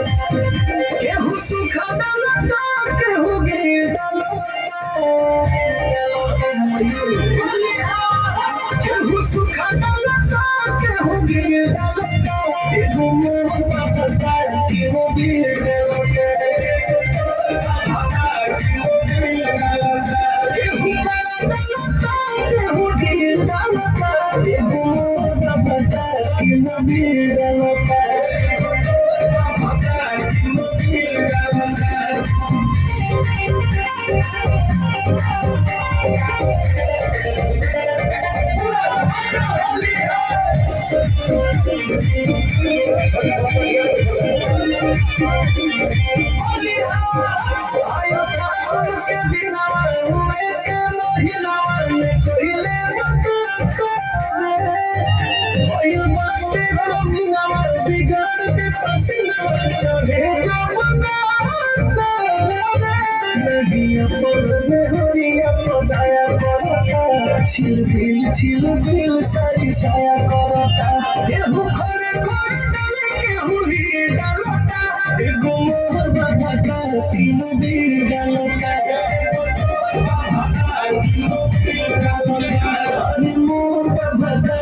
केहू सुखा डालता केहू गिर डालता केहू सुखा डालता केहू गिर डालता केहू मोह डालता केहू गिर डालता केहू काला डालता केहू गिर डालता केहू मोह डालता केहू गिर डालता ছিল সারি ছায়া করতা কেহু ঘরে ঘরে ডালে কেহু হিরে ডালতা এগো মোহর বাবা তিন